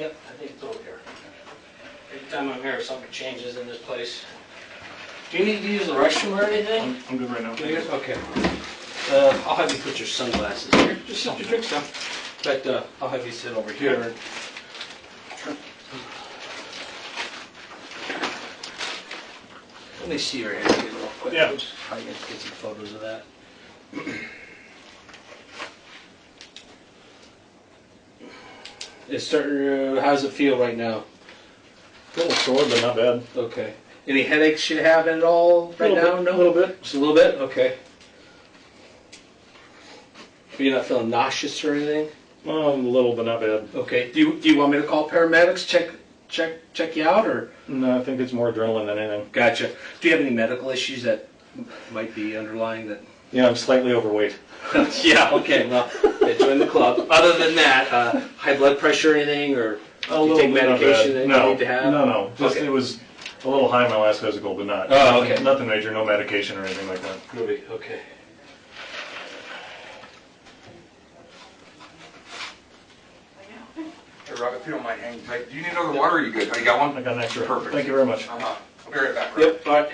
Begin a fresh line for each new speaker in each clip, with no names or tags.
Yep, I think it's over here. Every time I'm here, something changes in this place. Do you need to use the restroom or anything?
I'm good right now.
Okay. I'll have you put your sunglasses here. Just sit your drinks down. But I'll have you sit over here. Let me see your hair real quick.
Yeah.
Probably get some photos of that. It's starting. How does it feel right now?
A little sore, but not bad.
Okay. Any headaches you have at all right now?
No? A little bit.
Just a little bit? Okay. You're not feeling nauseous or anything?
A little, but not bad.
Okay. Do you want me to call paramedics, check you out, or?
No, I think it's more adrenaline than anything.
Gotcha. Do you have any medical issues that might be underlying that?
Yeah, I'm slightly overweight.
Yeah, okay, well, join the club. Other than that, high blood pressure or anything, or do you take medication that you need to have?
No. Just
okay.
It was a little high in my last physical, but not.
Oh, okay.
Nothing major, no medication or anything like that.
Groovy, okay.
Hey, Rob, if you don't mind hanging tight, do you need another water or are you good? Oh, you got one?
I got an extra.
Perfect.
Thank you very much.
I'll be right back, Rob.
Yep, all right.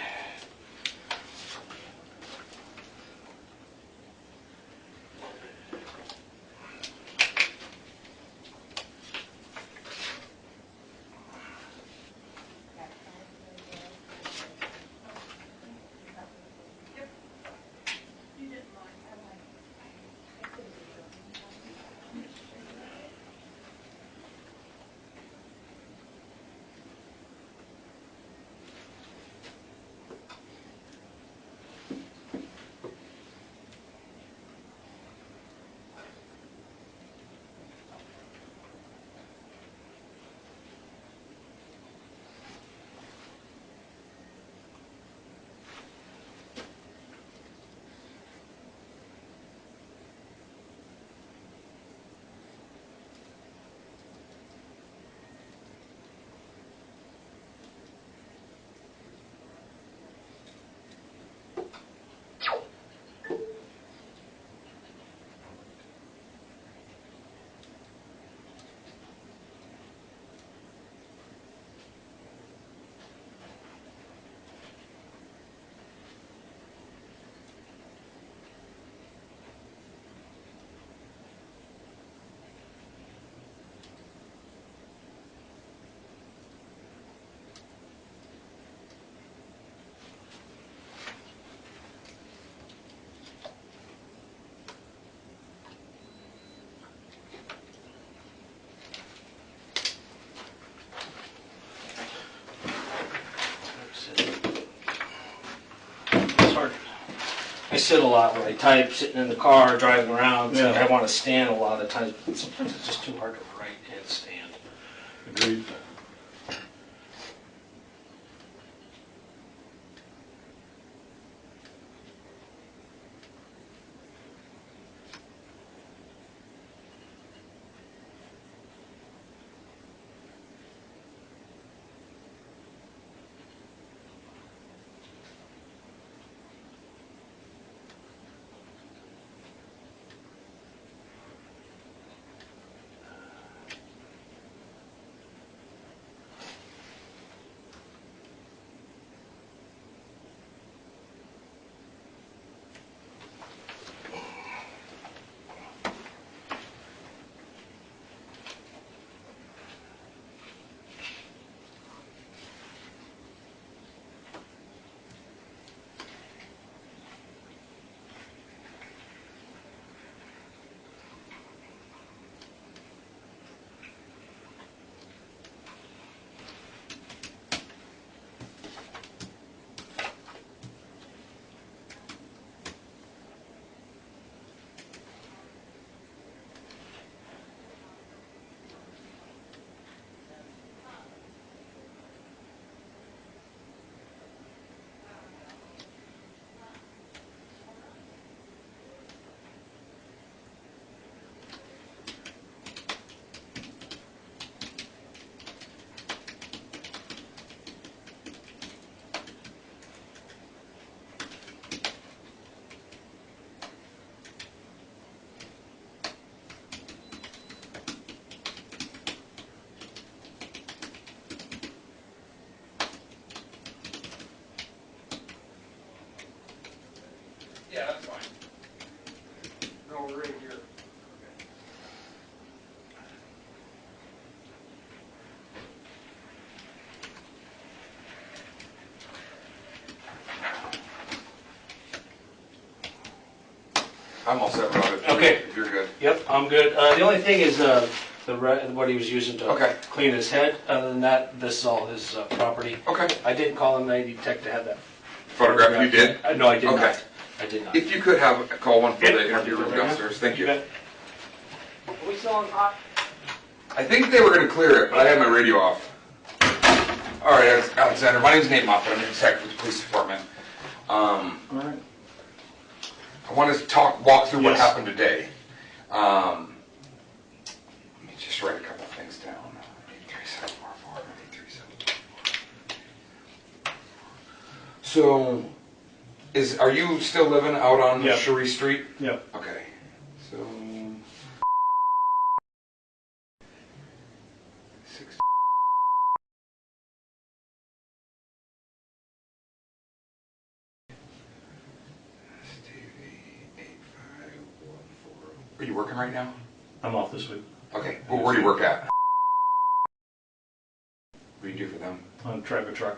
I sit a lot when I type, sitting in the car, driving around. So I want to stand a lot of times, but sometimes it's just too hard to write and stand.
Agreed.
I'm all set about it.
Okay.
If you're good.
Yep, I'm good. The only thing is what he was using to
Okay.
clean his head. Other than that, this is all his property.
Okay.
I did call him, I detect to have that.
Photograph you did?
No, I did
Okay.
not. I did not.
If you could call one for
Yep.
the interview room downstairs. Thank you.
bet. Are we still on hot?
I think they were going to clear it, but I had my radio off. All right, Alexander. My name's Nate Moffett. I'm a detective with the police department.
All right.
I want to walk through what
Yes.
happened today. Let me just write a couple things down. 83744, 83744. So, are you still living out on
Yep.
Cherie Street?
Yep.
Okay. So, 6. Are you working right now?
I'm off this week.
Okay. Well, where do you work at? What do you do for them?
On drive a truck.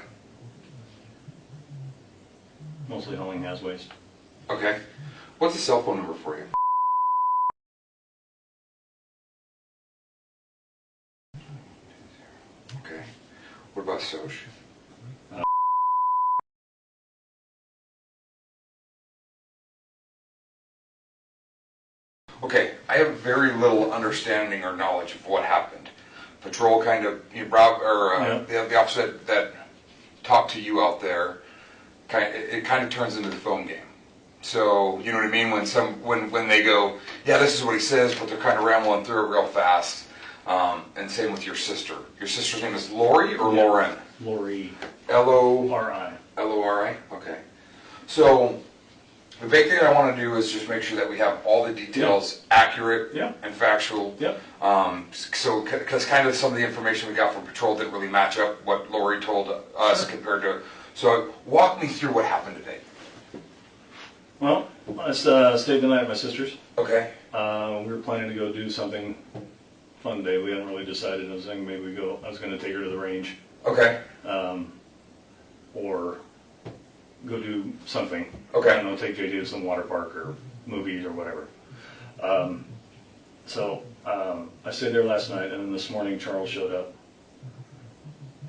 Mostly hauling has waste.
Okay. What's the cell phone number for you? Okay. What about Soch? Okay, I have very little understanding or knowledge of what happened. Patrol kind of, the officer that talked to you out there, it kind of turns into the phone game. So, you know what I mean? When they go, yeah, this is what he says, but they're kind of rambling through it real fast. And same with your sister. Your sister's name is Lori or
Yeah.
Lauren?
Lori.
Lori.
RI.
Lori? Okay. So, the big thing I want to do is just make sure that we have all the details accurate
Yeah.
and factual.
Yep.
So, because kind of some of the information we got from Patrol didn't really match up what Lori told us compared to. So, walk me through what happened today.
Well, I stayed the night at my sister's.
Okay.
We were planning to go do something fun today. We hadn't really decided. I was thinking maybe I was going to take her to the range.
Okay.
Or go do something.
Okay.
I don't know, take JJ to some water park or movies or whatever. So I stayed there last night, and then this morning Charles showed up.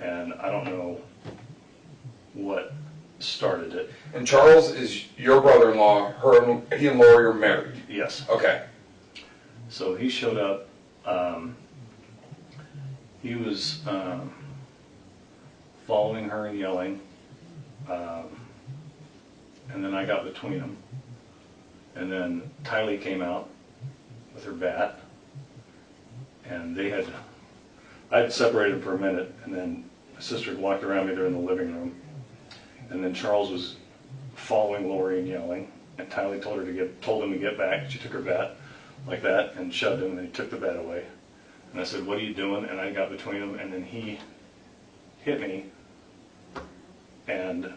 And I don't know what started it.
And Charles is your brother-in-law. He and Lori are married.
Yes.
Okay.
So he showed up. He was following her and yelling. And then I got between them. And then Tylee came out with her bat. And I had separated them for a minute, and then my sister had walked around me there in the living room. And then Charles was following Lori and yelling. And Tylee told him to get back. She took her bat like that and shoved him, and then he took the bat away. And I said, "What are you doing?" And I got between them, and then he hit me. And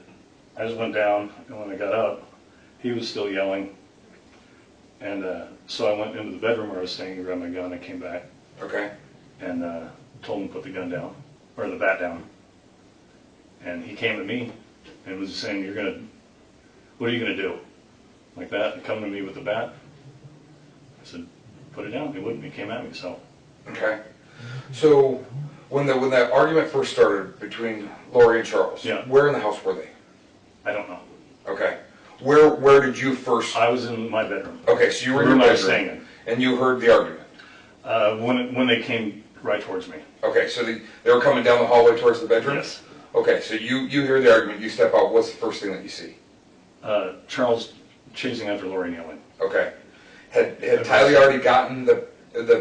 I just went down, and when I got up, he was still yelling. And so I went into the bedroom where I was staying and grabbed my gun. I came back
Okay.
and told him to put the gun down, or the bat down. And he came at me and was saying, "What are you going to do?" Like that, and coming to me with the bat. I said, "Put it down." He wouldn't. He came at me, so.
Okay. So, when that argument first started between Lori and Charles,
Yeah.
where in the house were they?
I don't know.
Okay. Where did you first?
I was in my bedroom.
Okay, so you were in your
Room I was
bedroom,
staying
and you heard the argument.
When they came right towards me.
Okay, so they were coming down the hallway towards the bedroom?
Yes.
Okay, so you hear the argument, you step out, what's the first thing that you see?
Charles chasing after Lori and yelling.
Okay. Had Tylee already gotten the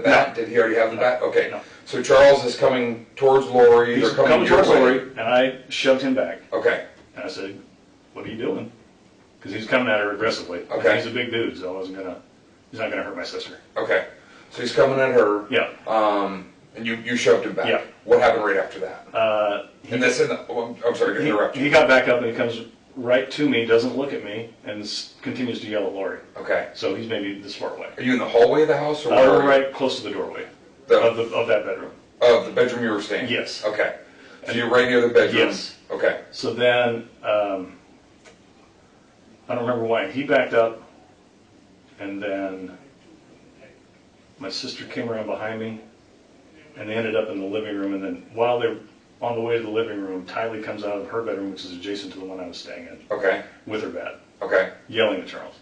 bat?
No.
Did he already have the bat? Okay.
No.
So Charles is coming towards Lori.
He's
they're
coming
your
towards
way.
Lori, and I shoved him back.
Okay.
And I said, "What are you doing?" Because he's coming at her aggressively.
Okay.
He's a big dude, so he's not gonna hurt my sister.
Okay. So he's coming at her.
Yeah.
And you shoved him back.
Yeah.
What happened right after that?
He,
And that's I'm sorry to interrupt
he
you.
got back up and he comes right to me, doesn't look at me, and continues to yell at Lori.
Okay.
So he's maybe this far away.
Are you in the hallway of the house, or where are
We're
you?
right close to the doorway of that bedroom.
Of the bedroom you were staying?
Yes.
Okay. So you're right near the bedroom?
Yes.
Okay.
So then, I don't remember why, he backed up and then my sister came around behind me, and they ended up in the living room, and then while they're on the way to the living room, Tylee comes out of her bedroom, which is adjacent to the one I was staying in,
Okay.
with her bat,
Okay.
yelling at Charles.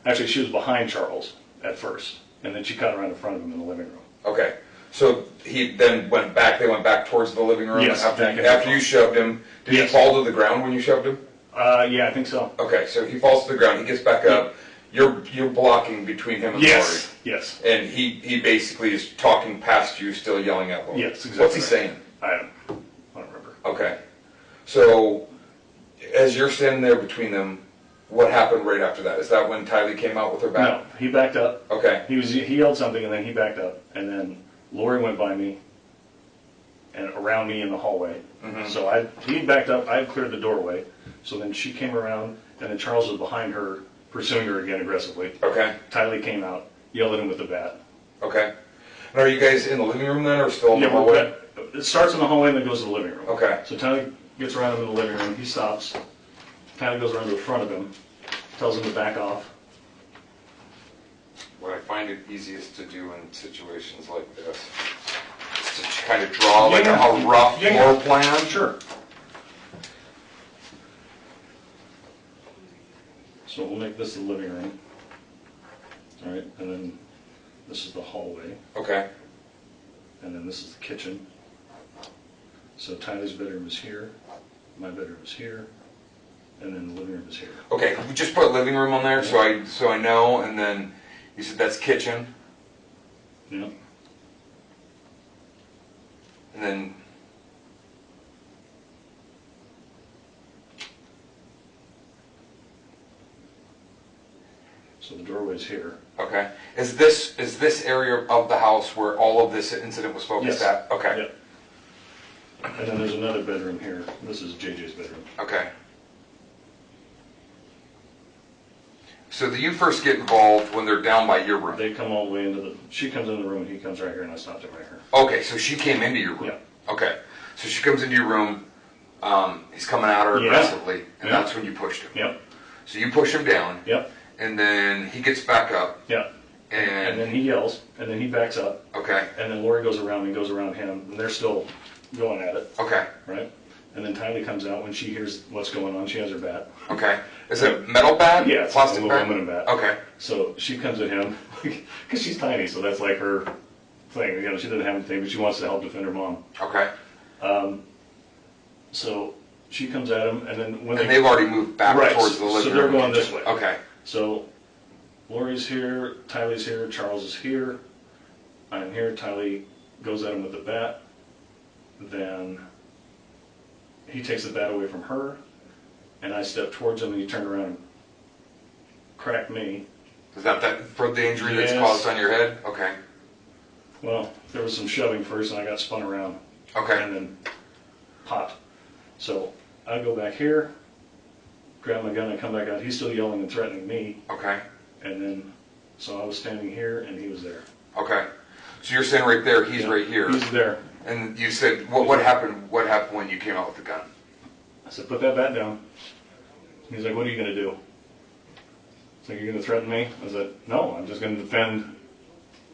Actually, she was behind Charles at first, and then she cut around in front of him in the living room.
Okay. So he then went back. They went back towards the living room.
Yes,
After,
back in the
after
car.
you shoved him, did he
Yes.
fall to the ground when you shoved him?
Yeah, I think so.
Okay. So he falls to the ground. He gets back up. You're blocking between him and
Yes, yes,
Lori. And he basically is talking past you, still yelling at Lori.
yes, exactly.
What's he
right.
saying?
I don't remember.
Okay. So as you're standing there between them, what happened right after that? Is that when Tylee came out with her bat?
No, he backed up.
Okay.
He yelled something, and then he backed up, and then Lori went by me and around me in the hallway.
Mhm.
So he backed up. I had cleared the doorway. So then she came around, and then Charles was behind her, pursuing her again aggressively.
Okay.
Tylee came out, yelled at him with the bat.
Okay. And are you guys in the living room then, or still in the
Yeah,
hallway?
it starts in the hallway and then goes to the living room.
Okay.
So Tylee gets around him in the living room. He stops. Tylee goes around to the front of him, tells him to back off.
What I find it easiest to do in situations like this is to kind of draw like
Yeah.
a rough
Yeah.
floor plan.
Sure. So we'll make this the living room. All right, and then this is the hallway,
Okay.
and then this is the kitchen. So Tylee's bedroom is here, my bedroom is here, and then the living room is here.
Okay. We just put living room on there so I know, and then you said that's kitchen,
Yeah.
and then
So the doorway's here.
okay. Is this area of the house where all of this incident was focused
Yes.
at? Okay.
Yep. And then there's another bedroom here. This is JJ's bedroom.
Okay. So do you first get involved when they're down by your room?
They come all the way into the, she comes in the room and he comes right here and I stopped him right here.
Okay, so she came into your room.
Yeah.
Okay, so she comes into your room. He's coming at her
Yeah.
aggressively, and
Yeah.
that's when you pushed him.
Yep,
So you push him down,
yep,
and then he gets back up,
yep. And
and
then he yells, and then he backs up,
okay,
and then Lori goes around and goes around him, and they're still going at it,
okay,
right? And then Tylee comes out when she hears what's going on. She has her bat.
okay. Is it a metal bat?
Yeah, it's
Plastic
a
bat.
aluminum bat.
Okay,
So she comes at him because she's tiny, so that's like her thing. You know, she doesn't have anything, but she wants to help defend her mom.
okay.
So she comes at him, and then when
And they've already moved back
Right,
towards the living
so they're
room.
going this way.
Okay,
So Lori's here, Tylee's here, Charles is here, I'm here, Tylee goes at him with the bat, then he takes the bat away from her, and I step towards him and he turned around and cracked me.
is that for the injury that's
Yes.
caused on your head? Okay,
Well, there was some shoving first and I got spun around
okay,
and then popped. So I go back here, grab my gun and come back out. He's still yelling and threatening me,
okay,
and then, so I was standing here and he was there.
okay. So you're saying right there, he's
Yeah,
right here.
He's there.
And you said, what happened? What happened when you came out with the gun?
I said, put that bat down. He's like, what are you going to do? So you're going to threaten me? I said, no, I'm just going to defend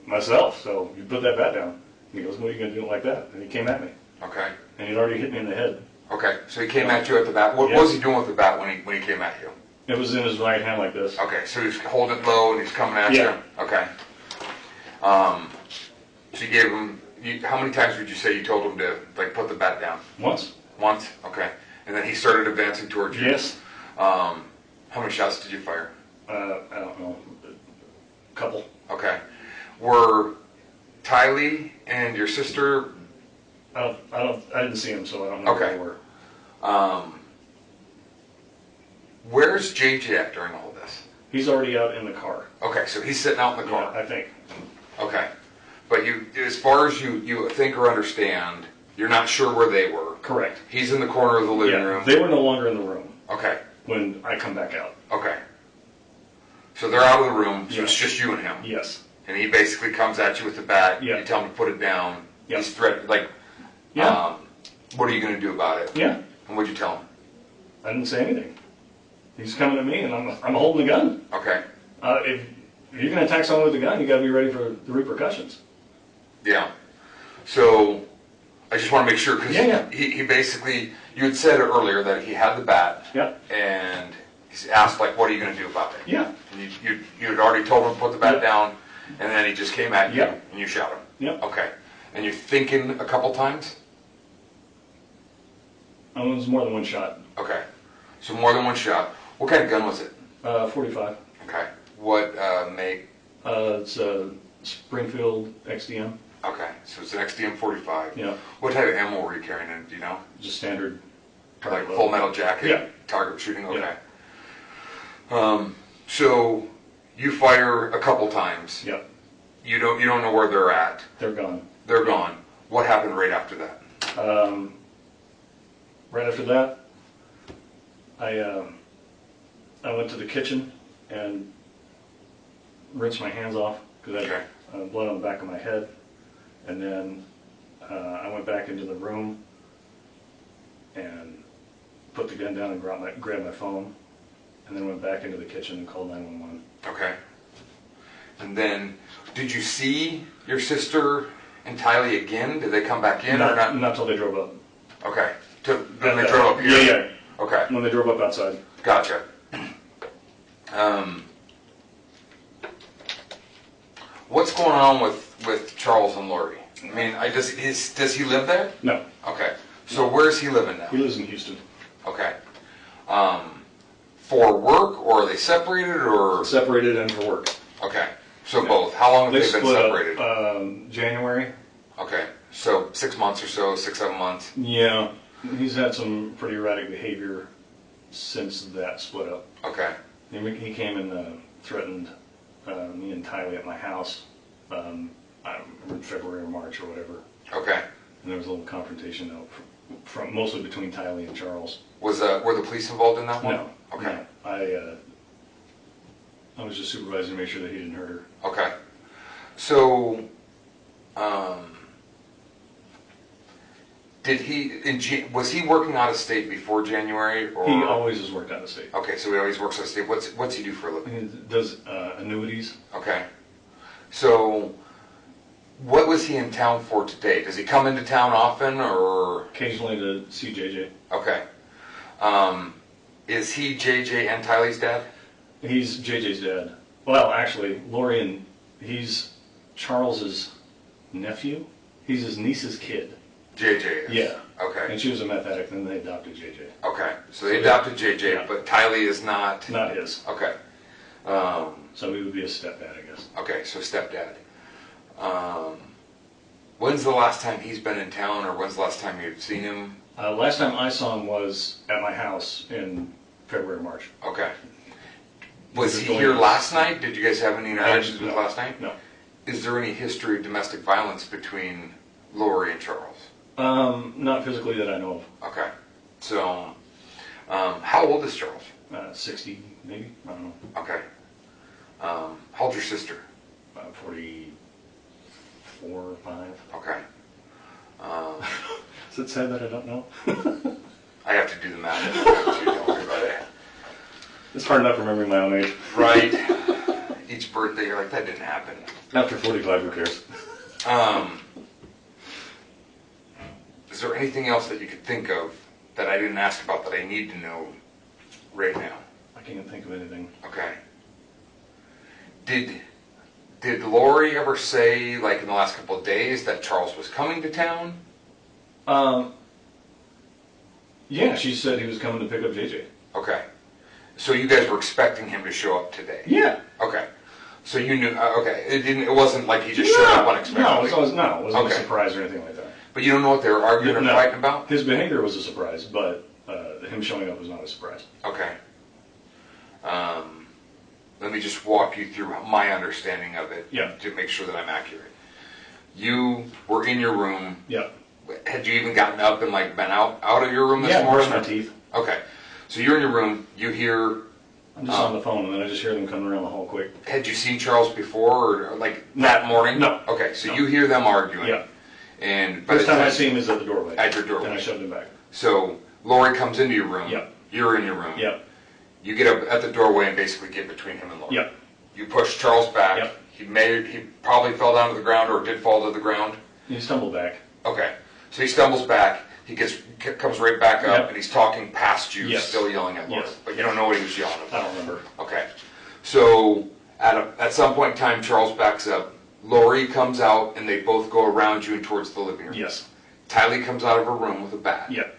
myself. So you put that bat down. He goes, what are you going to do like that? And he came at me.
Okay.
And he'd already hit me in the head.
Okay. So he came at you at the bat. What
Yes.
was he doing with the bat when he came at you?
It was in his right hand like this.
Okay. So he's holding it low and he's coming at
Yeah.
you. Okay. So you gave him. How many times would you say you told him to put the bat down?
Once?
Once. Okay. And then he started advancing towards you.
Yes.
How many shots did you fire?
I don't know. A couple.
Okay. Were Tylee and your sister?
I didn't see him, so I don't know
Okay.
where they were.
Where's JJ at during all this?
He's already out in the car.
Okay, so he's sitting out in the car.
Yeah, I think.
Okay. But you, as far as you think or understand, you're not sure where they were.
Correct.
He's in the corner of the living
Yeah,
room.
they were no longer in the room
Okay,
when I come back out.
okay. So they're out of the room, so
Yeah.
it's just you and him.
Yes.
And he basically comes at you with the bat.
Yeah.
You tell him to put it down.
Yeah.
He's threatening,
Yeah.
what are you going to do about it?
Yeah.
And what'd you tell him?
I didn't say anything. He's coming at me, and I'm holding the gun.
Okay,
If you're going to attack someone with a gun, you got to be ready for the repercussions.
Yeah. So I just want to make sure, because he basically, you had said earlier that he had the bat, and he's asked, like, what are you going to do about it?
Yeah.
And you had already told him to put the bat down, and then he just came at you, and you shot him.
Yep.
Okay. And you're thinking a couple times?
It was more than one shot.
Okay. So more than one shot. What kind of gun was it?
45.
Okay. What make?
It's a Springfield XDM.
Okay. So it's an XDM 45.
Yeah.
What type of ammo were you carrying in? Do you know?
Just standard.
Like full metal jacket, target shooting? Okay. So you fire a couple times.
Yep.
You don't know where they're at.
They're gone.
They're gone. What happened right after that?
Right after that, I went to the kitchen and rinsed my hands off because I had blood on the back of my head, and then I went back into the room and put the gun down and grabbed my phone, and then went back into the kitchen and called 911.
Okay. And then, did you see your sister and Tylee again? Did they come back in or not?
Not till they drove up.
Okay. Then they drove up here?
Yeah.
Okay.
When they drove up outside.
Gotcha. What's going on with Charles and Lori? I mean, does he live there?
No.
Okay. So where is he living now?
He lives in Houston.
Okay. For work, or are they separated, or?
Separated and for work.
Okay. So both. How long have they been separated?
January.
Okay. So 6 months or so, 6, 7 months?
Yeah. He's had some pretty erratic behavior since that split up.
Okay.
He came and threatened me and Tylee at my house in February or March or whatever.
Okay.
And there was a little confrontation from mostly between Tylee and Charles.
Were the police involved in that one?
No.
Okay.
No. I was just supervising to make sure that he didn't hurt her.
Okay. So, was he working out of state before January? Or?
He always has worked out of state.
Okay, so he always works out of state. What's he do for a living?
He does annuities.
Okay. So, what was he in town for today? Does he come into town often, or?
Occasionally to see JJ.
Okay. Is he JJ and Tylee's dad?
He's JJ's dad. Well, actually, Lori he's Charles's nephew. He's his niece's kid.
JJ is?
Yeah.
Okay.
And she was a meth addict, and then they adopted JJ.
Okay. So they adopted JJ, but Tylee is not?
Not his.
Okay.
So he would be a stepdad, I guess.
Okay, so stepdad. When's the last time he's been in town, or when's the last time you've seen him?
Last time I saw him was at my house in February, March.
Okay. Was he here last night? Did you guys have any interactions with last night?
No.
Is there any history of domestic violence between Lori and Charles?
Not physically that I know of.
Okay. So, how old is Charles?
60, maybe? I don't know.
Okay. How old's your sister?
44 or 5.
Okay.
Is it sad that I don't know?
I have to do the math. Don't worry about it.
It's hard enough remembering my own age.
Right. Each birthday, you're like, that didn't happen.
After 45, who cares?
Is there anything else that you could think of that I didn't ask about that I need to know right now?
I can't think of anything.
Okay. Did Lori ever say, like in the last couple of days, that Charles was coming to town?
Yeah, she said he was coming to pick up JJ.
Okay. So you guys were expecting him to show up today?
Yeah.
Okay. So you knew, okay. It wasn't like he just showed up unexpectedly?
No, it wasn't a surprise or anything like that.
But you don't know what they were arguing or fighting about?
His behavior was a surprise, but him showing up was not a surprise.
Okay. Let me just walk you through my understanding of it to make sure that I'm accurate. You were in your room.
Yeah.
Had you even gotten up and like been out of your room this morning?
Yeah, brushing my teeth.
Okay. So you're in your room. You hear...
I'm just on the phone, and then I just hear them coming around the hall quick.
Had you seen Charles before, or like that morning?
No.
Okay, so you hear them arguing.
Yeah.
And by
First time I see him is at the doorway.
At your doorway.
Then I shoved him back.
So Lori comes into your room.
Yep.
You're in your room.
Yep.
You get up at the doorway and basically get between him and Lori.
Yep.
You pushed Charles back.
Yep.
He probably fell down to the ground or did fall to the ground.
He stumbled back.
Okay. So he stumbles back. He comes right back up,
Yep.
and he's talking past you,
Yes.
still yelling at Lori.
Yes.
But you don't know what he was yelling
I
about.
don't remember.
Okay. So at some point in time, Charles backs up. Lori comes out, and they both go around you and towards the living room.
Yes.
Tylee comes out of her room with a bat.
Yep.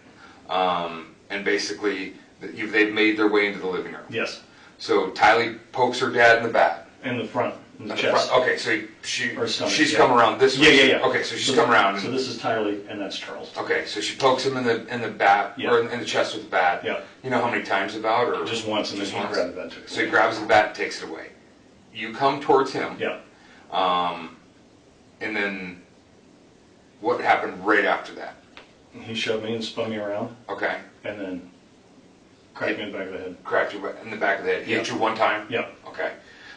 And basically, they've made their way into the living room.
Yes.
So Tylee pokes her dad in the back.
In the front, in the
In the
chest.
front. Okay, so
Or stomach,
she's
yeah.
come around this way.
Yeah, yeah, yeah.
Okay, so she's come around.
So this is Tylee, and that's Charles.
Okay, so she pokes him in the bat,
Yeah.
or in the chest with the bat.
Yeah.
You know how many times about, or
Just once, and then
Just
he
once?
grabbed the bat. Took it
So he
away.
grabs the bat and takes it away. You come towards him.
Yeah.
And then what happened right after that?
He shoved me and spun me around,
Okay,
and then cracked me in the back of the head.
cracked you in the back of the head. He hit you one time.
Yeah.
Okay,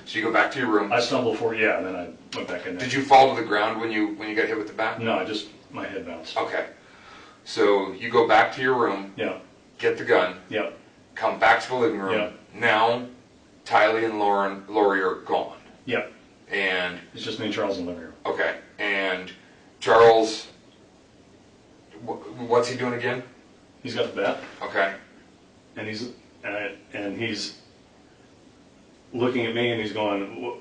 so you go back to your room.
I stumbled forward, yeah, and then I went back in there.
Did you fall to the ground when you got hit with the bat?
No, my head bounced.
Okay, so you go back to your room,
Yeah.
get the gun,
Yeah.
come back to the living room.
Yeah.
Now, Tylee and Lori are gone,
Yeah.
and
It's just me and Charles in the living room.
okay, and Charles, what's he doing again?
He's got the bat,
Okay,
and he's looking at me, and he's going, "Wha-"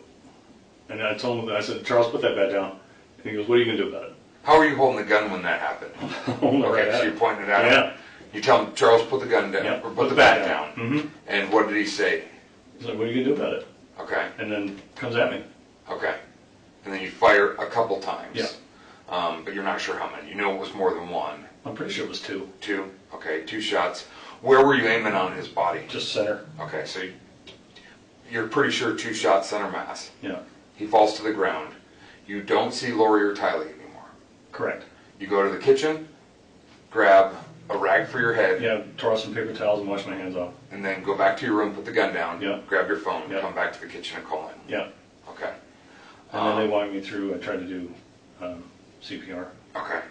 and I told him, I said, Charles, put that bat down. And he goes, what are you going to do about it?
how are you holding the gun when that happened?
Holding it right
Okay,
at
so
him.
you're pointing it at him.
Yeah.
You tell him, Charles, put the gun down,
Yeah,
or put the bat down.
Mm-hmm.
And what did he say?
He's like, what are you going to do about it?
Okay,
And then comes at me.
okay. And then you fire a couple times.
Yeah.
But you're not sure how many. You know it was more than one.
I'm pretty sure it was two.
Two? Okay, 2 shots. Where were you aiming on his body?
Just center.
Okay, so you're pretty sure 2 shots center mass.
Yeah.
He falls to the ground. You don't see Lori or Tylee anymore.
Correct.
You go to the kitchen, grab a rag for your head,
Yeah, tore off some paper towels and wash my hands off.
and then go back to your room, put the gun down,
Yeah.
grab your phone,
Yeah.
come back to the kitchen and call in.
Yeah.
Okay.
And then they walked me through, I tried to do CPR.
Okay.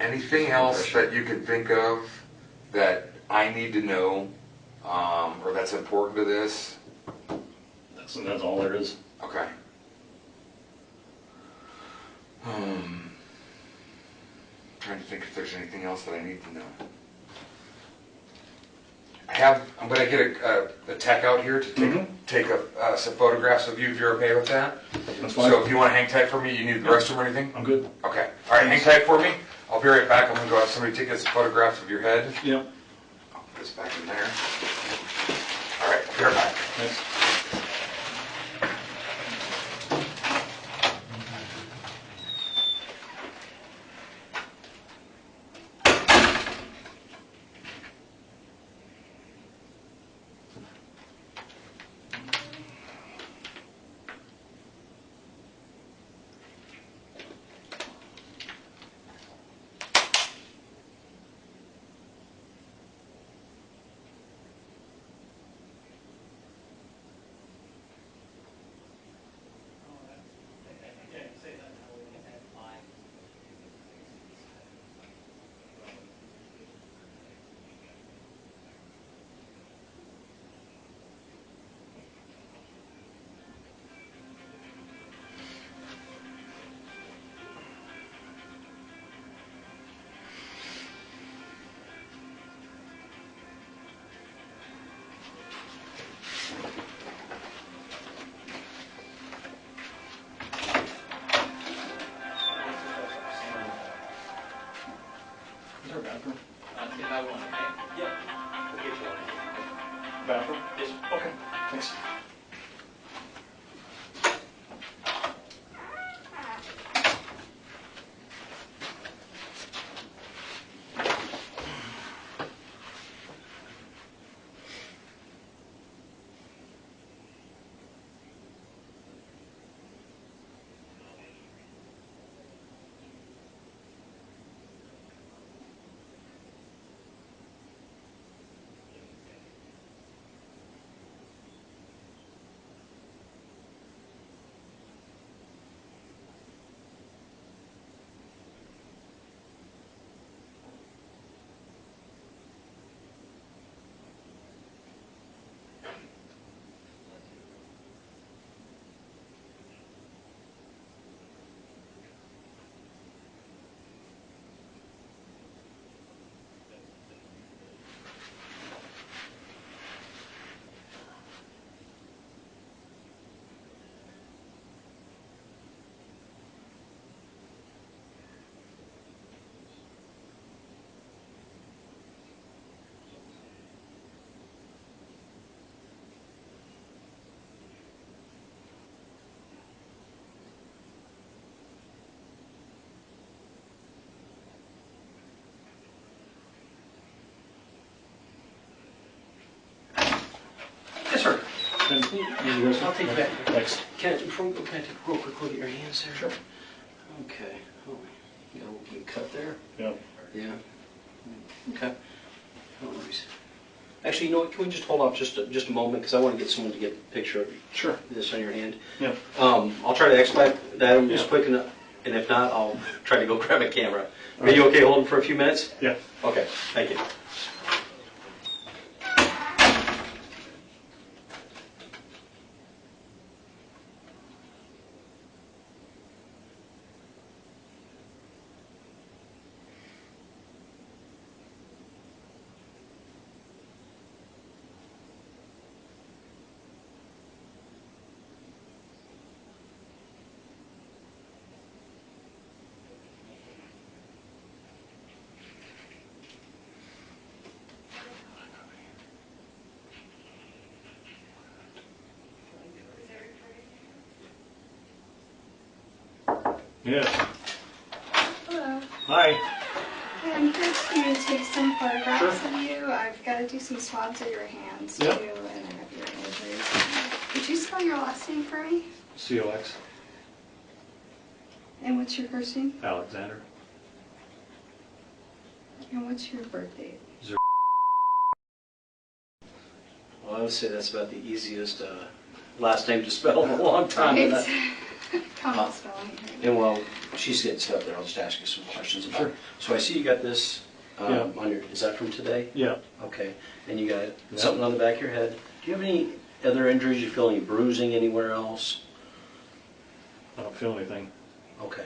Anything else that you can think of that I need to know, or that's important to this?
That's all there is.
Okay. Trying to think if there's anything else that I need to know. I'm going to get a tech out here to take some photographs of you if you're okay with that.
That's fine.
So if you want to hang tight for me, you need the restroom or anything?
I'm good.
Okay. All right, hang tight for me. I'll be right back. I'm going to go have somebody take some photographs of your head.
Yep.
I'll put this back in there. All right, be right back.
Thanks. Is there a bathroom?
If I want, okay? Yep. We'll get you one.
Bathroom?
Yes.
Okay, thanks.
I'll take that.
Thanks.
Before we go, can I take a real quick look at your hands there?
Sure.
Okay. Oh, you got a little bit cut there?
Yeah.
Yeah. Okay. No worries. Actually, you know what? Can we just hold off just a moment because I want to get someone to get a picture of
Sure.
this on your hand.
Yeah.
I'll try to expedite that just
Yeah.
quick enough, and if not, I'll try to go grab a camera. Are you okay holding for a few minutes?
Yeah.
Okay. Thank you.
Yes.
Hello.
Hi.
Hi, I'm here to take some photographs of you. I've got to do some swabs of your hands
Yep.
too, and I have your injuries. Would you spell your last name for me?
COX.
And what's your first name?
Alexander.
And what's your birth date?
Well, I would say that's about the easiest last name to spell in a long time.
Right. Common spelling.
And while she's getting stuff there, I'll just ask you some questions about it. So I see you got this
Yeah.
on your, is that from today?
Yeah.
Okay. And you got
Yeah.
something on the back of your head. Do you have any other injuries? You feel any bruising anywhere else?
I don't feel anything.
Okay.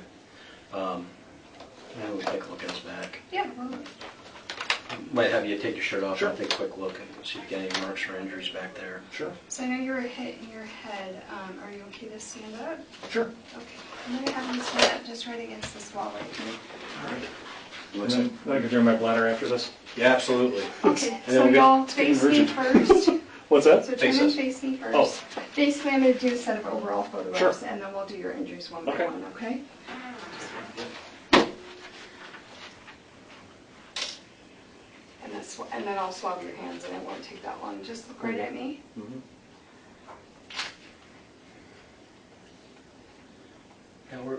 Maybe we'll take a look at his back.
Yeah. Well,
Might have you take your shirt off
Sure.
and take a quick look and see if you got any marks or injuries back there.
Sure.
so I know you were hit in your head. Are you okay to stand up?
Sure.
Okay. I'm going to have you stand up just right against this wall right here.
All right.
And then I can turn my bladder after this.
Yeah, absolutely.
Okay.
And then
So
we'll get
y'all face me
virgin.
first.
What's that?
So turn
Face
and
us.
face me first.
Oh.
Basically, I'm going to do a set of overall photographs,
Sure.
and then we'll do your injuries one by
Okay.
one, okay? And then I'll swab your hands, and it won't take that long. Just look right at me.
Mm-hmm.
Now,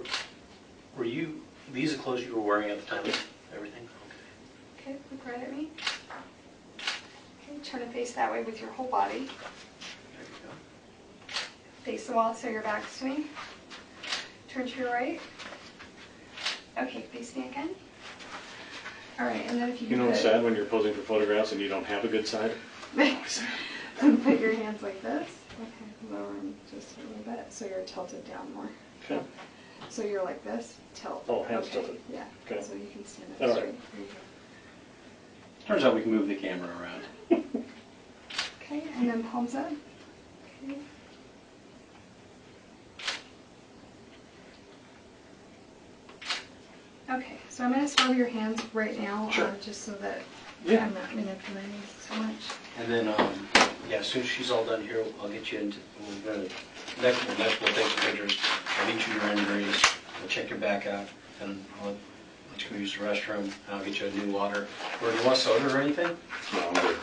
were you, these are the clothes you were wearing at the time of everything?
Okay, look right at me. Okay, turn to face that way with your whole body.
There you go.
Face the wall so your back's to me. Turn to your right. Okay, face me again. All right, and then if you
You know what's sad when you're posing for photographs and you don't have a good side?
and put your hands like this. Okay, lower them just a little bit so you're tilted down more.
Okay.
So you're like this, tilt.
Oh, hands
okay.
tilted.
Yeah.
Okay.
So you can stand up
All right.
straight. There you
Turns out we can move the camera around.
go. Okay, and then palms up. Okay. Okay, so I'm going to swab your hands right now,
Sure.
just so that
Yeah.
I'm not manipulating so much.
And then, yeah, as soon as she's all done here, I'll get you into, we'll take some pictures. I'll get you your injuries, I'll check your back out, and I'll let you go use the restroom, and I'll get you a new water. Or do you want soda or anything?
No, I'm good.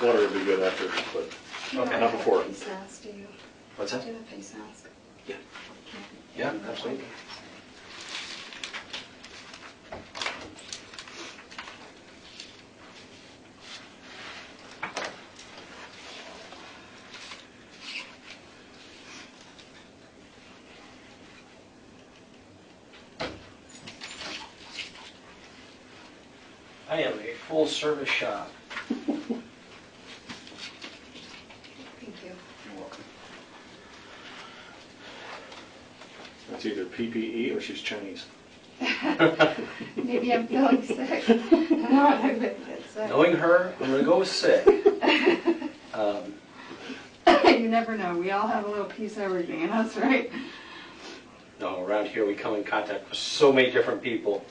Water would be good after, but
You
Okay.
don't
Not
have
before.
a face mask, do you?
What's
Do
that?
you have a face mask?
Yeah.
Okay.
Yeah, absolutely. I am a full-service shop.
Thank you.
You're welcome.
that's either PPE or she's Chinese.
Maybe I'm feeling sick. No, I wouldn't get sick.
Knowing her, I'm gonna go with sick.
You never know. We all have a little piece of everything in us, right?
No, around here we come in contact with so many different people,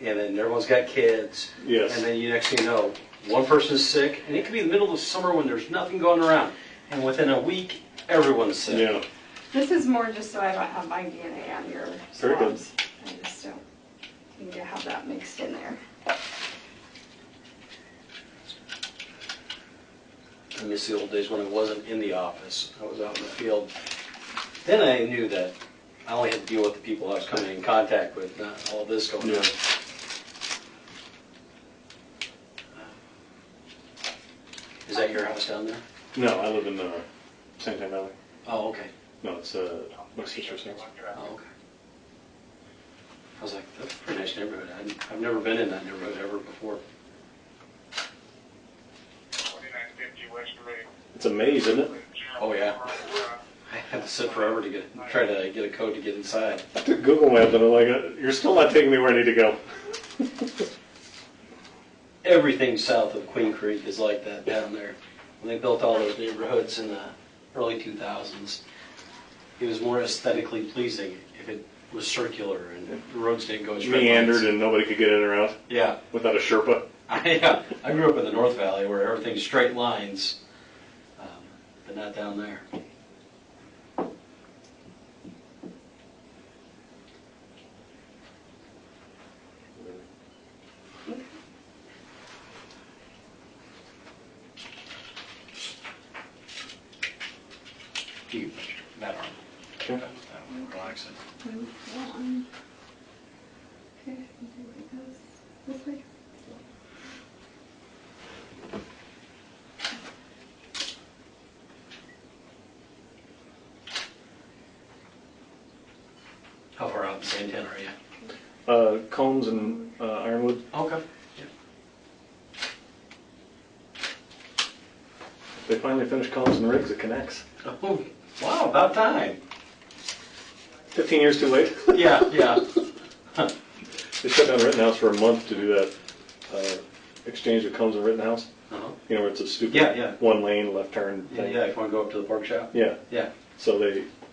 and then everyone's got kids.
Yes.
And then next thing you know, one person's sick, and it could be the middle of summer when there's nothing going around, and within a week, everyone's sick.
Yeah.
This is more just so I don't have my DNA on your
Very good.
swabs. I just don't need to have that mixed in there.
I miss the old days when I wasn't in the office. I was out in the field. Then I knew that I only had to deal with the people I was coming in contact with, not all this going on. Is that your house down there?
No, I live in Santan Valley.
Oh, okay.
No, it's my sister's house.
Oh, okay. I was like, that's a pretty nice neighborhood. I've never been in that neighborhood ever before.
It's a maze, isn't it?
Oh, yeah. I had to sit forever to try to get a code to get inside.
I took Google Maps and I'm like, you're still not taking me where I need to go.
Everything south of Queen Creek is like that down there. When they built all those neighborhoods in the early 2000s, it was more aesthetically pleasing if it was circular and the roads didn't go straight
Meandered
lines.
and nobody could get in or out.
Yeah.
Without a Sherpa.
Yeah. I grew up in the North Valley where everything's straight lines, but not down there. You can put that arm.
Okay.
That one, relax it.
Move on. Okay, and do like this. This way.
How far out in Santan are you?
Combs and Ironwood.
Okay.
They finally finished Combs and Riggs. It connects.
Oh, wow, about time.
15 years too late.
Yeah, yeah.
They shut down Rittenhouse for a month to do that exchange that comes in Rittenhouse.
Uh-huh.
You know, where it's a stupid
Yeah.
one lane left turn
Yeah,
thing.
yeah, if you want to go up to the pork shop.
Yeah.
Yeah.
So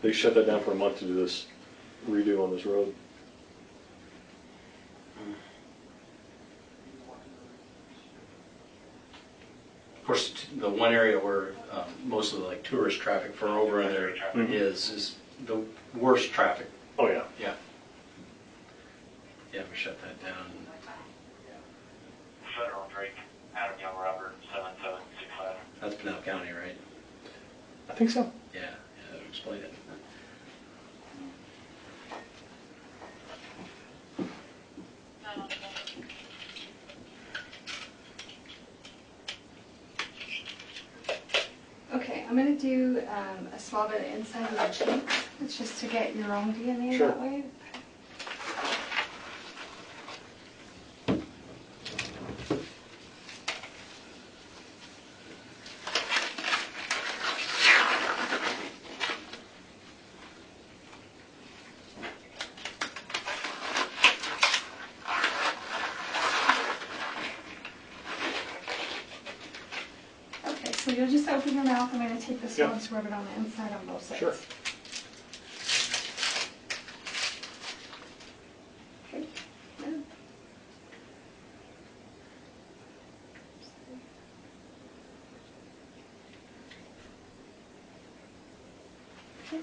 they shut that down for a month to do this redo on this road.
Of course, the one area where most of the like tourist traffic for over in there is the worst traffic.
Oh yeah.
Yeah. Yeah, we shut that down.
Federal Drake, Adam Young, Robert, 7765.
That's Pinal County, right?
I think so.
Yeah, yeah, explain it.
Okay, I'm going to do a swab of the inside of your cheeks. It's just to get your own DNA
Sure.
that way. Okay, so you'll just open your mouth. I'm going to take the swab and rub it on the inside on both sides.
Sure.
Okay. Good. Okay.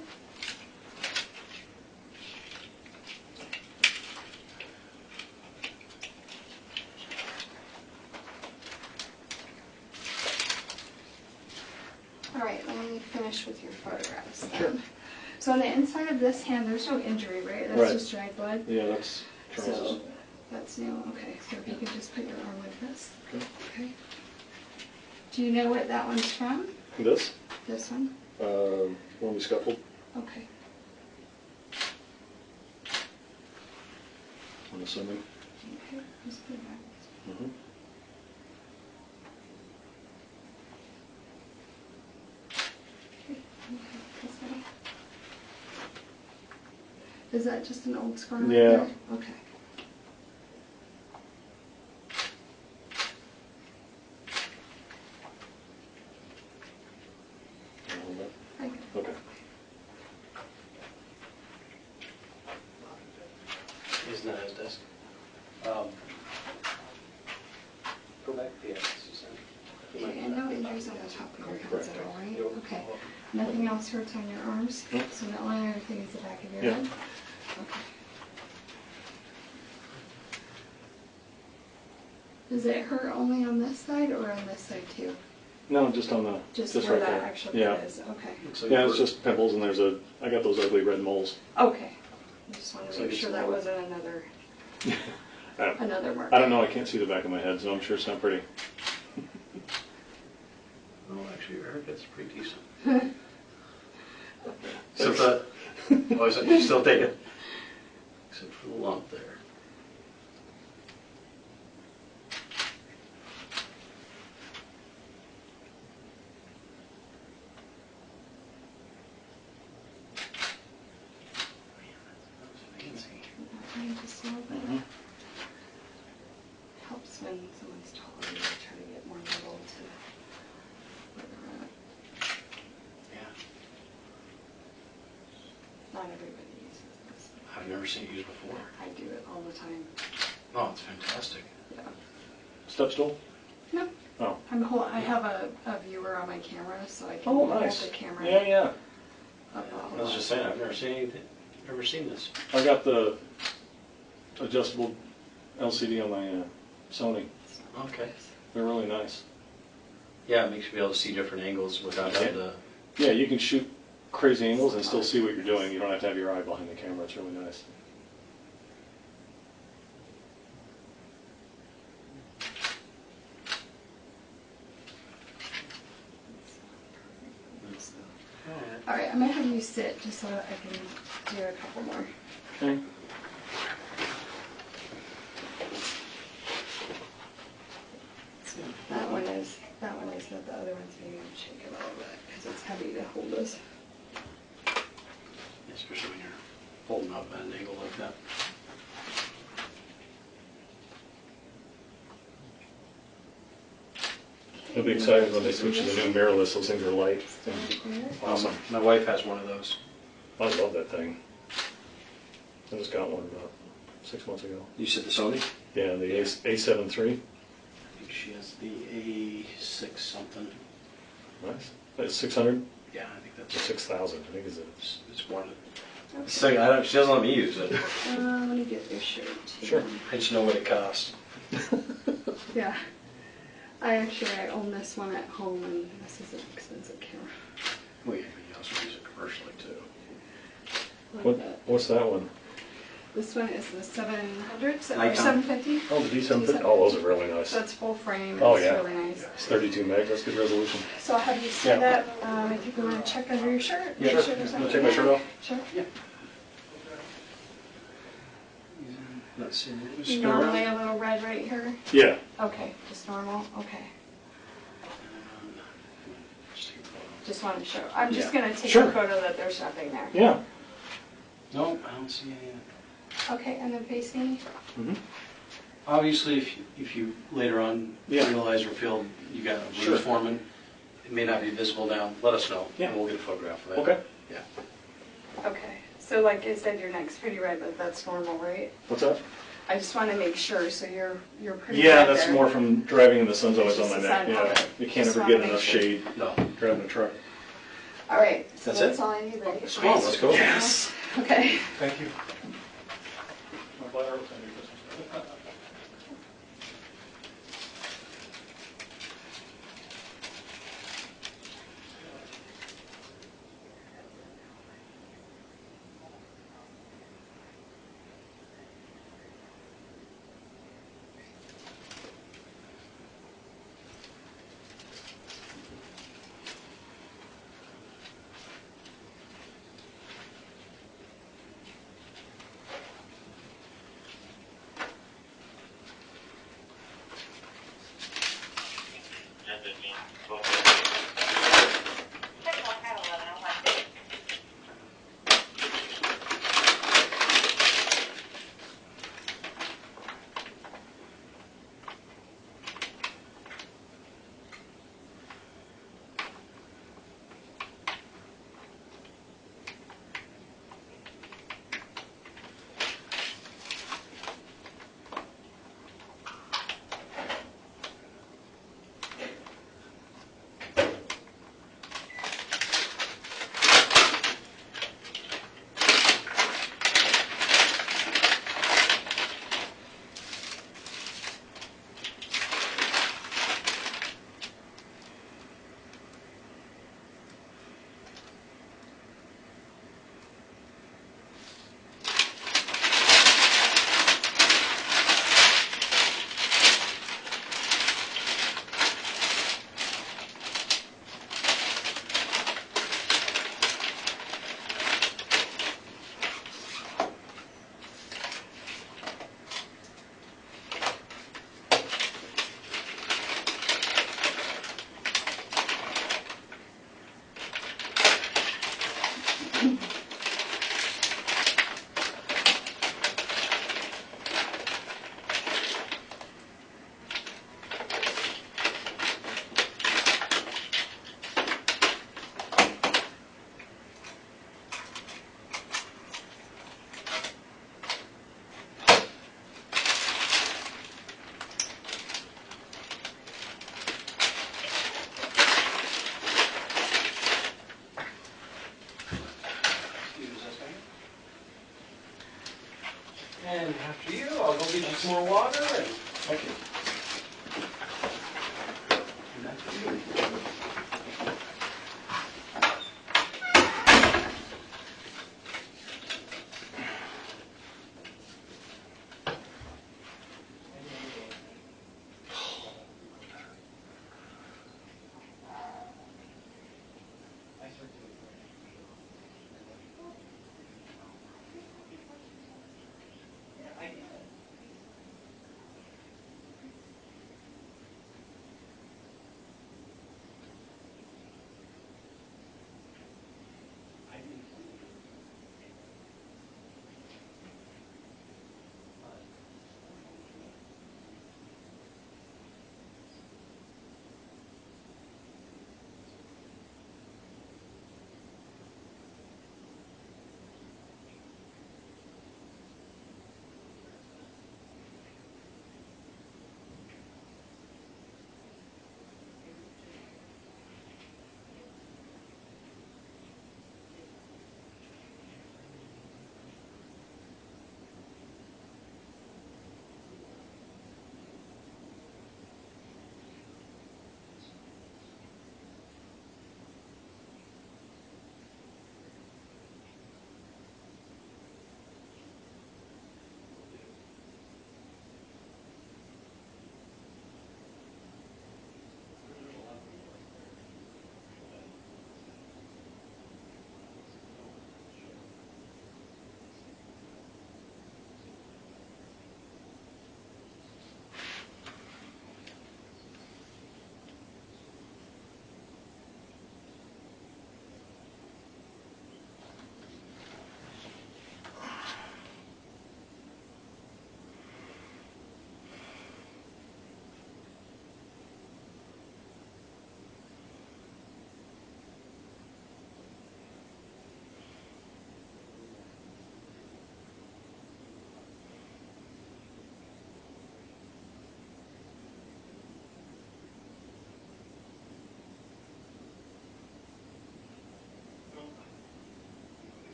All right, let me finish with your photographs then.
Sure.
So on the inside of this hand, there's no injury, right? That's
Right.
just dried blood?
Yeah, that's Charles.
So that's new, okay. So if you could just put your arm like this.
Okay.
Okay. Do you know what that one's from?
This?
This one?
When we scuffled.
Okay.
I'm assuming.
Okay, just put it back.
Mm-hmm.
Okay, this way. Is that just an old scar right
Yeah.
there? Okay. I got it.
Okay.
Isn't that his desk? Go back to the axis, Susan.
Okay, and no injuries on the top of your hands at all, right?
Nope.
Okay. Nothing else hurts on your arms?
Nope.
So the only other thing is the back of your
Yeah.
head? Okay. Does it hurt only on this side or on this side too?
No, just on the,
Just
just
where
right
that
there.
actual
Yeah.
bit is, okay.
Looks like
Yeah,
we're-
it's just pimples and there's I got those ugly red moles.
Okay. I just wanted
Looks
to
like
make
it's
sure that
low.
wasn't another,
I
another mark.
I don't know, I can't see the back of my head, so I'm sure it's not pretty.
Oh, actually, your haircut's pretty decent. Except that, oh, is it, you still take it? Except for the lump there.
Just a little bit.
Mhm.
Helps when someone's taller, you try to get more level to where they're at.
Yeah,
Not everybody uses this.
I've never seen it used before.
I do it all the time.
Oh, it's fantastic.
Yeah.
Step stool?
No,
Oh.
I have a viewer on my camera, so I can
Oh,
hold
nice.
the camera
Yeah, yeah.
up.
I was just saying, I've never seen anything, never seen this.
I got the adjustable LCD on my Sony.
Okay.
They're really nice.
Yeah, it makes you be able to see different angles without having to,
Yeah, you can shoot crazy angles and still see what you're doing. You don't have to have your eye behind the camera. It's really nice.
All right, I'm gonna have you sit just so I can do a couple more.
Okay.
That one is good. The other one's maybe I'm shake it a little bit because it's heavy to hold this.
especially when you're holding up at an angle like that.
I'll be excited when they switch to the new mirrorless. Those things are light.
Awesome. My wife has one of those.
I love that thing. I just got one about 6 months ago.
You said the Sony?
Yeah, the A7 III.
I think she has the A6 something.
Nice. That's 600
Yeah, I think
or
that's
6,000. I think
it's one.
Okay.
So she doesn't let me use it.
Let me get your shirt.
Sure.
I just know what it costs.
Yeah. I own this one at home, and this is an expensive camera.
Well, yeah, you also use it commercially too.
Like that.
What's that one?
This one is the 700 or
Nikon.
750.
Oh, the D750. Oh, those are really nice.
So it's full frame.
Oh,
It's
yeah.
really nice.
It's 32 meg. That's good resolution.
So I'll have you sit
Yeah.
up. I think you want to check under your shirt.
Yeah,
Make
sure.
there's
I'll
nothing
take my shirt
there.
off.
Sure.
Let's see. Spin
Normally
around.
a little red right here.
Yeah.
Okay, just normal. Okay.
Just take a photo.
Just wanted to show. I'm just
Yeah.
going to take
Sure.
a photo that there's nothing there.
Yeah.
No, I don't see any.
Okay, and then face me.
Mm-hmm.
Obviously, if you later on
Yeah.
realize or feel you got a
Sure.
bruise forming, it may not be visible now, let us know.
Yeah.
And we'll get a photograph of that.
Okay.
Yeah.
Okay. So like I said, your neck's pretty red, but that's normal, right?
What's that?
I just want to make sure. So you're pretty
Yeah,
red
that's
there.
more from driving and the sun's always on
Just
my
the
neck.
sun,
Yeah.
okay.
You can't
Just
ever
wanna
get
make
enough
sure.
shade
No.
driving a truck.
All right. So
That's
that's
it?
all I need, right?
Come on, let's go.
Yes.
Okay.
Thank you.
After you, I'll go get you some more water and.
Thank you.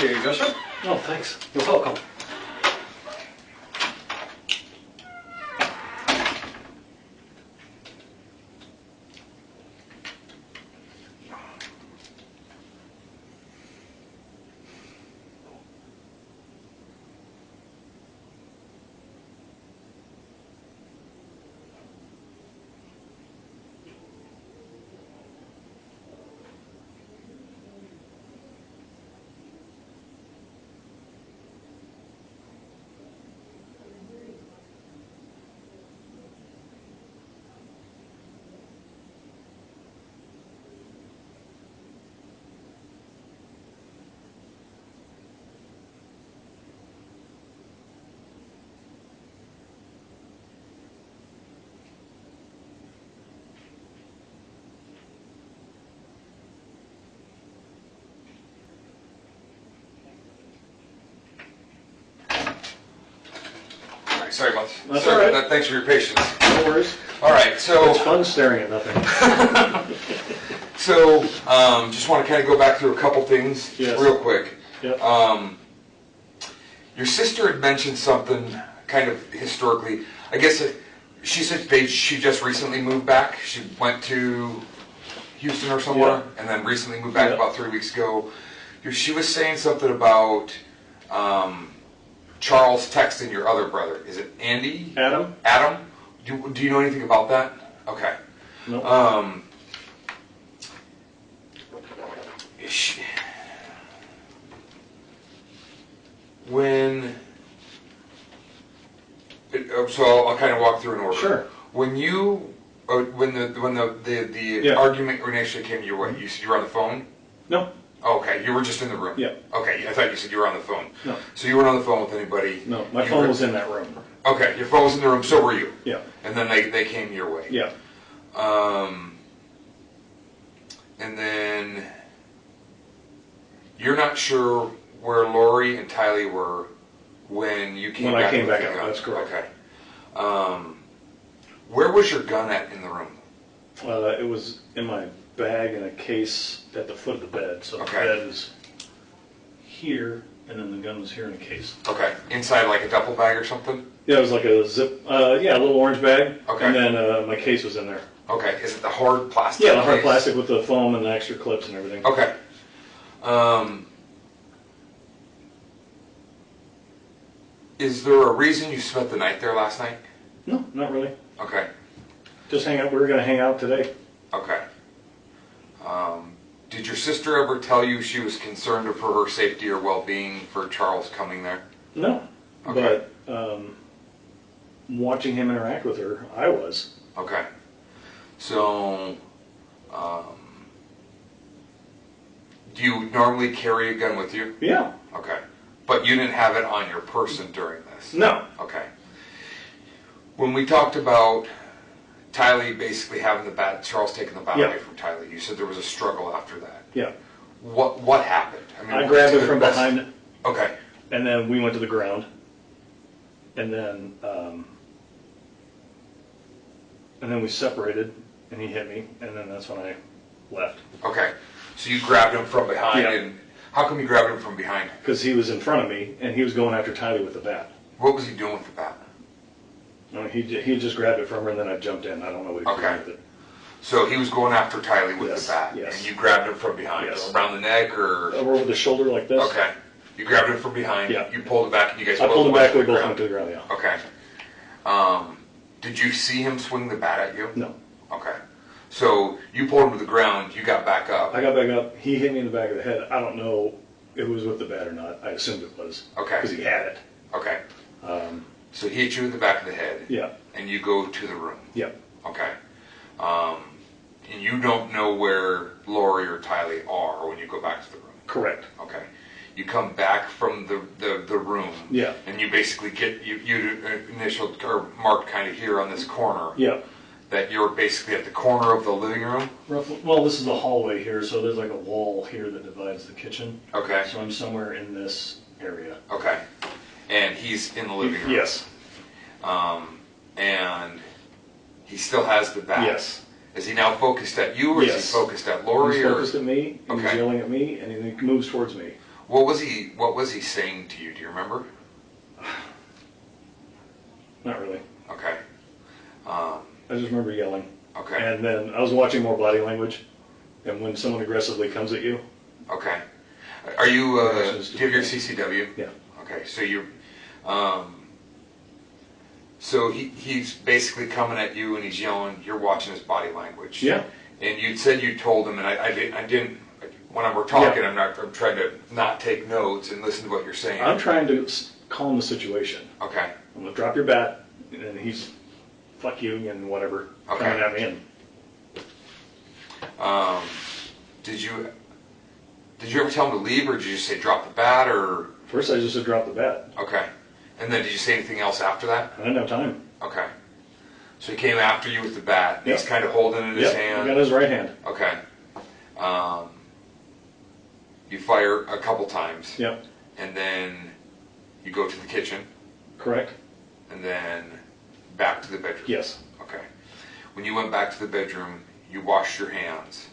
Here you go, sir.
Oh, thanks.
You're welcome.
Sorry about
That's all right.
Thanks for your patience.
No worries.
All right, so
It's fun staring at nothing.
so just want to kind of go back through a couple things
Yes.
real quick.
Yep.
Your sister had mentioned something kind of historically. I guess she said she just recently moved back. She went to Houston or somewhere, and then recently moved back about 3 weeks ago. She was saying something about Charles texting your other brother. Is it Andy?
Adam?
Adam? Do you know anything about that? Okay.
No.
So I'll kind of walk through an order.
Sure.
When the argument initially came your way, you said you were on the phone?
No.
Okay, you were just in the room?
Yeah.
Okay, I thought you said you were on the phone.
No.
So you weren't on the phone with anybody?
No, my phone was in that room.
Okay, your phone was in the room, so were you?
Yeah.
And then they came your way?
Yeah.
And then you're not sure where Lori and Tylee were when you came
When
back
I came
with
back
the
out,
gun?
that's correct.
Okay. Where was your gun at in the room?
It was in my bag in a case at the foot of the bed. So
Okay.
the bed was here, and then the gun was here in a case.
Okay, inside like a duffel bag or something?
Yeah, it was like a zip, a little orange bag.
Okay.
And then my case was in there.
Okay, is it the hard plastic?
Yeah, the hard
case?
plastic with the foam and the extra clips and everything.
Okay. Is there a reason you spent the night there last night?
No, not really.
Okay.
Just hang out. We were going to hang out today.
Okay. Did your sister ever tell you she was concerned for her safety or well-being for Charles coming there?
No.
Okay.
But watching him interact with her, I was.
Okay. So, do you normally carry a gun with you?
Yeah.
Okay. But you didn't have it on your person during this?
No.
Okay. When we talked about Tylee basically having the bat, Charles taking the bat
Yeah.
away from Tylee, you said there was a struggle after that.
Yeah.
What happened?
I grabbed him from behind,
Okay.
and then we went to the ground, and then we separated, and he hit me, and then that's when I left.
Okay. So you grabbed him from behind,
Yeah.
and how come you grabbed him from behind?
Because he was in front of me, and he was going after Tylee with the bat.
What was he doing with the bat?
No, he just grabbed it from her, and then I jumped in. I don't know what he was doing with it.
So he was going after Tylee with
Yes,
the bat,
yes.
and you grabbed him from behind,
Yes.
around the neck, or
Over the shoulder like this.
okay. You grabbed him from behind.
Yeah.
You pulled it back, and you guys
I
both
pulled him
went
back.
to
We
the
both
ground.
went to the ground. Yeah.
Okay. Did you see him swing the bat at you?
No.
Okay. So you pulled him to the ground. You got back up.
I got back up. He hit me in the back of the head. I don't know if it was with the bat or not. I assumed it was.
Okay.
Because he had it.
Okay. So he hit you in the back of the head.
Yeah.
And you go to the room.
Yeah.
Okay. And you don't know where Lori or Tylee are when you go back to the room.
Correct.
Okay. You come back from the room.
Yeah.
And you basically get you initial or marked kind of here on this corner.
Yeah.
That you're basically at the corner of the living room.
Roughly. Well, this is the hallway here, so there's like a wall here that divides the kitchen.
Okay.
So I'm somewhere in this area.
Okay. And he's in the living room.
Yes.
And he still has the bat.
Yes.
Is he now focused at you, or
Yes.
is he focused at Lori?
He's
or?
focused at me. He's
Okay.
yelling at me, and he moves towards me.
What was he saying to you? Do you remember?
Not really.
Okay.
I just remember yelling.
Okay.
And then I was watching more body language, and when someone aggressively comes at you.
Okay. Are you, do you have your CCW?
Yeah.
Okay, so so he's basically coming at you and he's yelling, you're watching his body language.
Yeah.
And you said you told him, and I didn't, when we're talking,
Yeah.
I'm trying to not take notes and listen to what you're saying.
I'm trying to calm the situation.
Okay.
I'm going to drop your bat, and he's, fuck you, and whatever,
Okay.
coming at me. And
Did you ever tell him to leave, or did you just say drop the bat, or?
first I just said drop the bat.
Okay. And then did you say anything else after that?
I didn't have time.
Okay. So he came after you with the bat.
Yep.
He's kind of holding it in his
Yep,
hand.
I got his right hand.
Okay. You fire a couple times.
Yep,
And then you go to the kitchen,
correct?
and then back to the bedroom.
Yes.
Okay. When you went back to the bedroom, you washed your hands.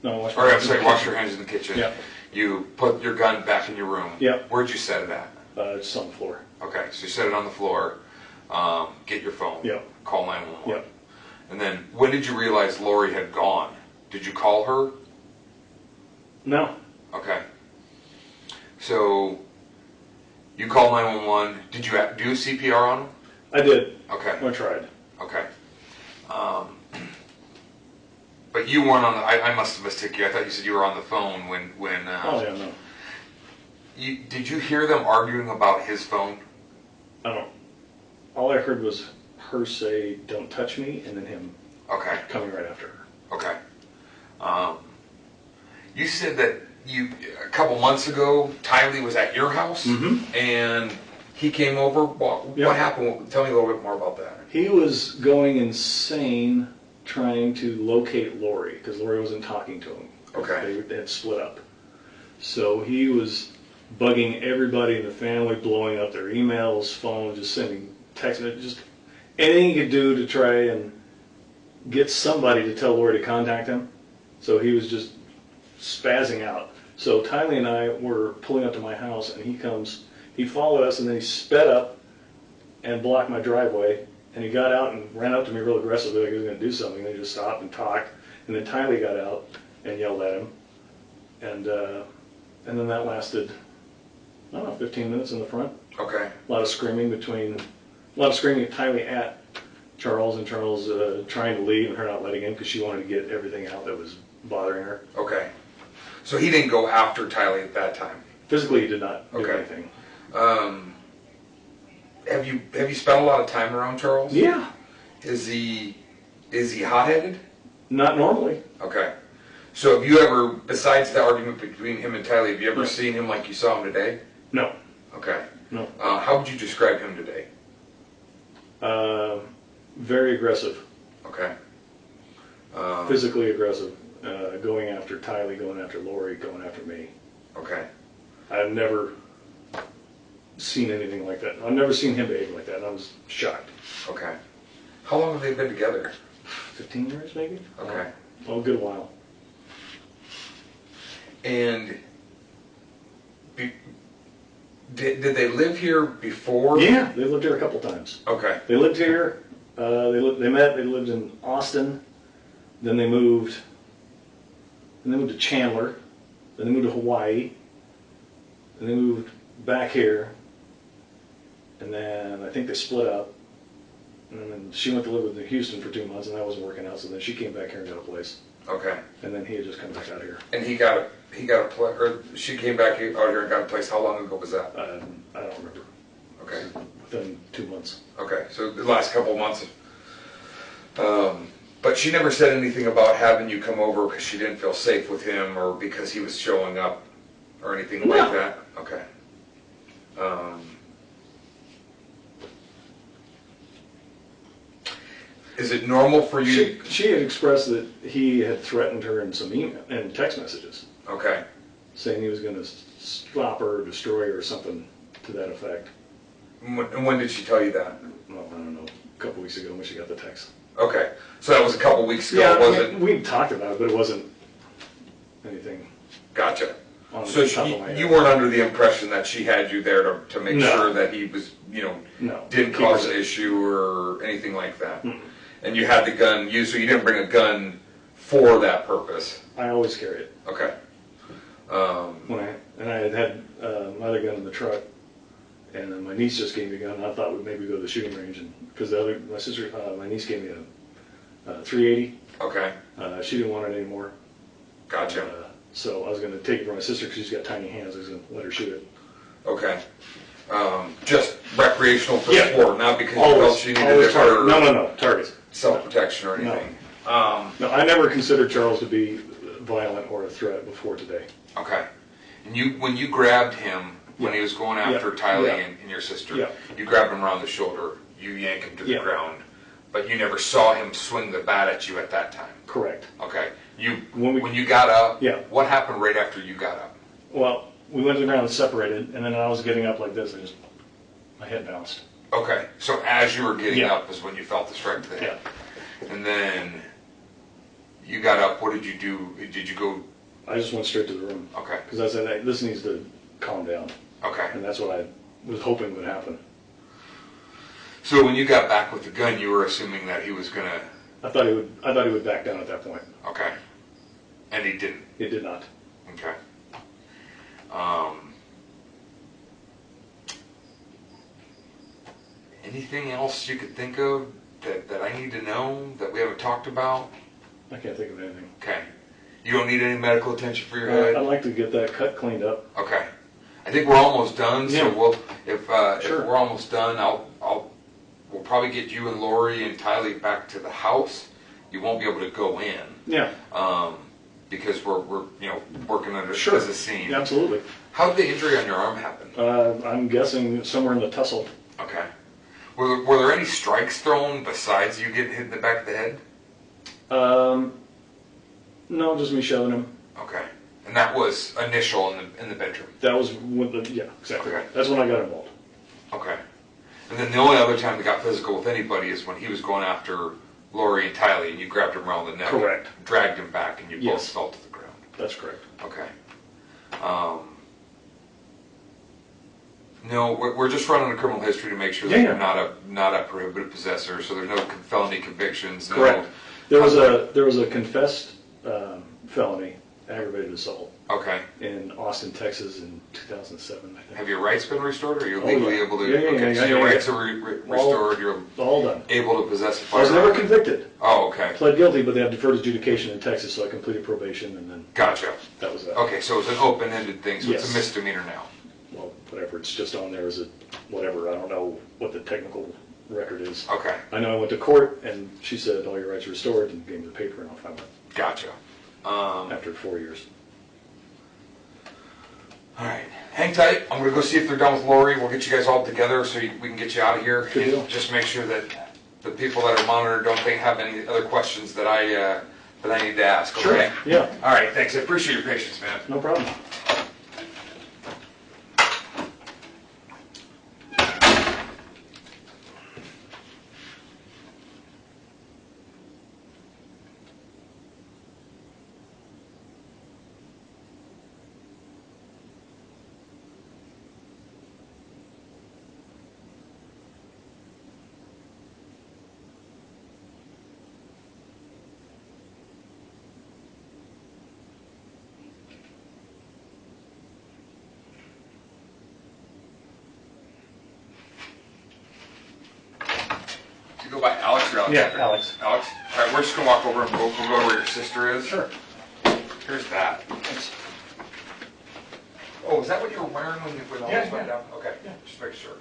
No, watch
Or I'm sorry, wash your hands in the kitchen.
Yep.
You put your gun back in your room.
Yep.
Where'd you set it at?
It's on the floor.
Okay, so you set it on the floor. Get your phone.
Yep.
Call 911.
Yep.
And then when did you realize Lori had gone? Did you call her?
No.
Okay. So you called 911. Did you do CPR on him?
I did.
Okay.
I tried.
Okay. But you weren't on the, I must have mistaken you. I thought you said you were on the phone when
Oh, yeah, no.
Did you hear them arguing about his phone?
I don't. All I heard was her say, don't touch me, and then him
Okay.
coming right after her.
Okay. You said that a couple months ago, Tylee was at your house, and he came over. What
Yep.
happened? Tell me a little bit more about that.
He was going insane trying to locate Lori, because Lori wasn't talking to him.
Okay.
They had split up. So he was bugging everybody in the family, blowing up their emails, phones, just sending text messages, just anything he could do to try and get somebody to tell Lori to contact him. So he was just spazzing out. So Tylee and I were pulling up to my house, and he followed us, and then he sped up and blocked my driveway, and he got out and ran up to me real aggressively like he was going to do something, and he just stopped and talked, and then Tylee got out and yelled at him, and then that lasted, I don't know, 15 minutes in the front.
Okay.
A lot of screaming at Tylee at Charles, and Charles trying to leave and her not letting him because she wanted to get everything out that was bothering her.
Okay. So he didn't go after Tylee at that time.
Physically, he did not do
Okay.
anything.
Have you spent a lot of time around Charles?
Yeah,
Is he hot-headed?
not normally.
Okay. So have you ever, besides the argument between him and Tylee, have you ever
No.
seen him like you saw him today?
No,
Okay.
no.
How would you describe him today?
Very aggressive,
Okay.
physically aggressive, going after Tylee, going after Lori, going after me.
Okay.
I've never seen anything like that. I've never seen him behave like that, and I was shocked.
Okay. How long have they been together?
15 years, maybe?
Okay.
Oh, a good while.
And did they live here before?
Yeah, they lived here a couple times.
Okay.
They lived here. They lived in Austin. Then they moved. Then they moved to Chandler. Then they moved to Hawaii. Then they moved back here. And then I think they split up. And then she went to live with Houston for 2 months, and that wasn't working out. So then she came back here and got a place.
Okay.
And then he had just come back out here.
And he got a place, or she came back out here and got a place. How long ago was that?
I don't remember.
Okay.
Within 2 months.
Okay. So the last couple of months. But she never said anything about having you come over because she didn't feel safe with him or because he was showing up or anything like that? Okay. Is it normal for you?
She had expressed that he had threatened her in some email and text messages,
Okay.
saying he was going to stop her or destroy her or something to that effect.
And when did she tell you that?
Well, I don't know, a couple weeks ago when she got the text.
Okay. So that was a couple weeks ago,
Yeah,
was it?
we talked about it, but it wasn't anything
Gotcha.
on
So
the top of my head.
you weren't under the impression that she had you there to make
No.
sure that he was,
No.
didn't
Keep
cause
her
an
safe.
issue or anything like that? And you had the gun, so you didn't bring a gun for that purpose?
I always carry it.
Okay.
And I had my other gun in the truck, and then my niece just gave me a gun, and I thought we'd maybe go to the shooting range, and because my niece gave me a 380.
Okay.
She didn't want it anymore.
Gotcha.
So I was going to take it from my sister because she's got tiny hands. I was going to let her shoot it.
Okay. Just recreational for
Yeah.
sport, not because you felt she needed it for
No, targets.
self-protection or anything.
No, I never considered Charles to be violent or a threat before today.
Okay. And when you grabbed him when he was going after Tylee and your sister, you grabbed him around the shoulder, you yank him to the ground, but you never saw him swing the bat at you at that time.
Correct.
Okay.
When
you got up,
what
happened right after you got up?
Well, we went to the ground and separated, and then I was getting up like this, and my head bounced.
Okay. So as you were getting up is when you felt the strike to the head. And then you got up, what did you do? Did you go?
I just went straight to the room.
Okay.
Because I said, hey, this needs to calm down.
Okay.
And that's what I was hoping would happen.
So when you got back with the gun, you were assuming that he was gonna...
I thought he would back down at that point.
Okay. And he didn't?
He did not.
Okay. Anything else you could think of that I need to know that we haven't talked about?
I can't think of anything.
Okay. You don't need any medical attention for your head?
I'd like to get that cut cleaned up.
Okay. I think we're almost done, so if
Sure.
we're almost done, we'll probably get you and Lori and Tylee back to the house. You won't be able to go in.
Yeah.
Because we're working under
Sure.
as a scene.
Yeah, absolutely.
How did the injury on your arm happen?
I'm guessing somewhere in the tussle.
Okay. Were there any strikes thrown besides you getting hit in the back of the head?
No, just me shoving him.
Okay. And that was initial in the bedroom?
That was exactly.
Okay.
That's when I got involved.
Okay. And then the only other time they got physical with anybody is when he was going after Lori and Tylee, and you grabbed him around the neck.
Correct.
Dragged him back, and you both fell to the ground.
That's correct.
Okay. No, we're just running a criminal history to make sure that you're not a prohibited possessor, so there's no felony convictions.
Correct. There was a confessed felony, aggravated assault.
Okay.
In Austin, Texas, in 2007, I think.
Have your rights been restored, or are you legally able to?
Yeah,
your rights are restored. You're
all done.
able to possess a
I
firearm.
was never convicted.
Oh, okay.
Pled guilty, but they had deferred adjudication in Texas, so I completed probation, and then
Gotcha.
that was that.
Okay, so it's an open-ended thing, so it's
Yes.
a misdemeanor now.
Well, whatever. It's just on there as a whatever. I don't know what the technical record is.
Okay.
I know I went to court, and she said all your rights are restored, and gave me the paper, and off I went.
Gotcha.
After 4 years.
All right. Hang tight. I'm going to go see if they're done with Lori. We'll get you guys all together so we can get you out of here.
Good deal.
And just make sure that the people that are monitored don't have any other questions that I need to ask. Okay?
Sure. Yeah.
All right. Thanks. I appreciate your patience, man.
No problem.
Do you go by Alex or Alex?
Yeah, Alex.
Alex? All right. We're just going to walk over and we'll go to where your sister is.
Sure.
Here's that. Oh, is that what you were wearing when all this went down? Okay.
Yeah.
Just make sure.